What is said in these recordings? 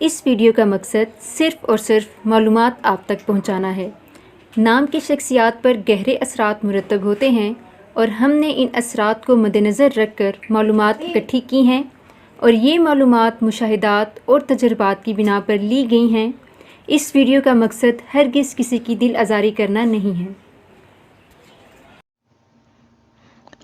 इस वीडियो का मकसद सिर्फ़ और सिर्फ मालूमात आप तक पहुंचाना है। नाम की शख्सियात पर गहरे असरात मुरतब होते हैं और हमने इन असरात को मद्देनज़र रख कर मालूमात इकट्ठी की हैं और ये मालूमात मुशाहिदात और तजर्बात की बिना पर ली गई हैं। इस वीडियो का मकसद हरगिज़ किसी की दिल आज़ारी करना नहीं है।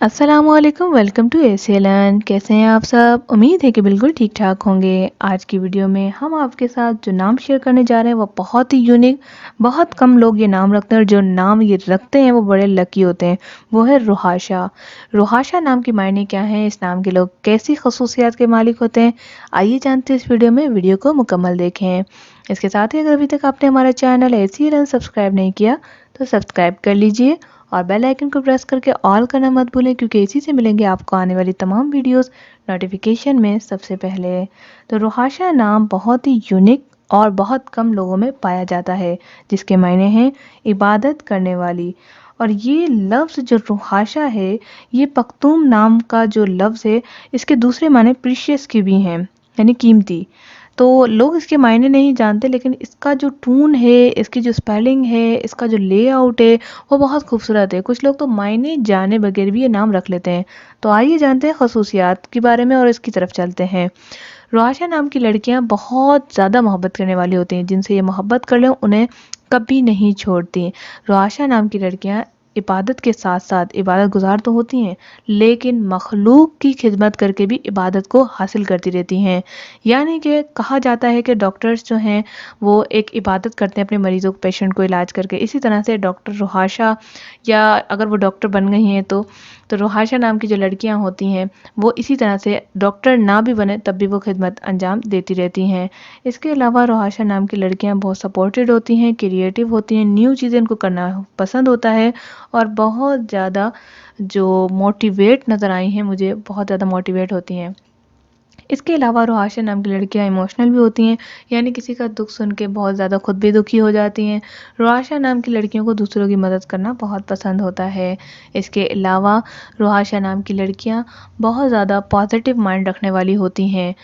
अस्सलामुअलैकुम, वेलकम टू एसीएलएन। कैसे हैं आप सब? उम्मीद है कि बिल्कुल ठीक ठाक होंगे। आज की वीडियो में हम आपके साथ जो नाम शेयर करने जा रहे हैं वो बहुत ही यूनिक, बहुत कम लोग ये नाम रखते हैं और जो नाम ये रखते हैं वो बड़े लकी होते हैं। वो है रुहाशा। रुहाशा नाम के मायने क्या हैं, इस नाम के लोग कैसी खसूसियात के मालिक होते हैं, आइए जानते हैं इस वीडियो में। वीडियो को मुकम्मल देखें। इसके साथ ही अगर अभी तक आपने हमारा चैनल एसीएलएन सब्सक्राइब नहीं किया तो सब्सक्राइब कर लीजिए और बेल आइकन को प्रेस करके ऑल करना मत भूलें, क्योंकि इसी से मिलेंगे आपको आने वाली तमाम वीडियोस नोटिफिकेशन में सबसे पहले। तो रुहाशा नाम बहुत ही यूनिक और बहुत कम लोगों में पाया जाता है, जिसके मायने हैं इबादत करने वाली। और ये लफ्ज़ जो रुहाशा है, ये पख्तूम नाम का जो लफ्ज़ है, इसके दूसरे माने प्रीशियस के भी हैं, यानी कीमती। तो लोग इसके मायने नहीं जानते, लेकिन इसका जो टून है, इसकी जो स्पेलिंग है, इसका जो लेआउट है, वो बहुत खूबसूरत है। कुछ लोग तो मायने जाने बगैर भी ये नाम रख लेते हैं। तो आइए जानते हैं खसूसियात के बारे में और इसकी तरफ चलते हैं। रुआशा नाम की लड़कियां बहुत ज़्यादा मोहब्बत करने वाली होती हैं। जिनसे ये मोहब्बत कर लें उन्हें कभी नहीं छोड़ती। रुआशा नाम की लड़कियां इबादत के साथ साथ इबादत गुजार तो होती हैं, लेकिन मखलूक की खिदमत करके भी इबादत को हासिल करती रहती हैं। यानी कि कहा जाता है कि डॉक्टर्स जो हैं वो एक इबादत करते हैं अपने मरीज़ों को, पेशेंट को इलाज करके। इसी तरह से डॉक्टर रुहाशा, या अगर वो डॉक्टर बन गई हैं तो रुहाशा नाम की जो लड़कियां होती हैं वो इसी तरह से डॉक्टर ना भी बने तब भी वो खिदमत अंजाम देती रहती हैं। इसके अलावा रुहाशा नाम की लड़कियां बहुत सपोर्टेड होती हैं, क्रिएटिव होती हैं, न्यू चीज़ें इनको करना पसंद होता है और बहुत ज़्यादा जो मोटिवेट नज़र आई हैं मुझे, बहुत ज़्यादा मोटिवेट होती हैं। इसके अलावा रुहाशा नाम की लड़कियां इमोशनल भी होती हैं, यानी किसी का दुख सुन के बहुत ज़्यादा खुद भी दुखी हो जाती हैं। रुहाशा नाम की लड़कियों को दूसरों की मदद करना बहुत पसंद होता है। इसके अलावा रुहाशा नाम की लड़कियां बहुत ज़्यादा पॉजिटिव माइंड रखने वाली होती हैं,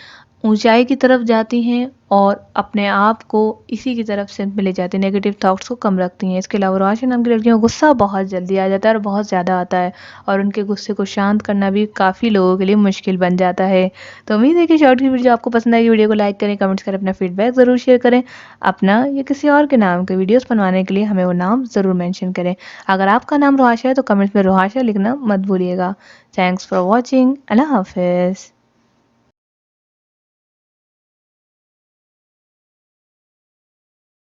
ऊंचाई की तरफ जाती हैं और अपने आप को इसी की तरफ से ले जाती हैं, नेगेटिव थॉट्स को कम रखती हैं। इसके अलावा रुहाशा नाम की लड़कियों को गुस्सा बहुत जल्दी आ जाता है और बहुत ज़्यादा आता है, और उनके गुस्से को शांत करना भी काफ़ी लोगों के लिए मुश्किल बन जाता है। तो उम्मीद है कि शॉर्ट की वीडियो आपको पसंद आएगी। वीडियो को लाइक करें, कमेंट्स करें, अपना फीडबैक ज़रूर शेयर करें। अपना या किसी और के नाम के वीडियोस बनवाने के लिए हमें वो नाम ज़रूर मेंशन करें। अगर आपका नाम रुहाशा है तो कमेंट्स में रुहाशा लिखना मत भूलिएगा। Thanks for watching. अल्लाह हाफिज़।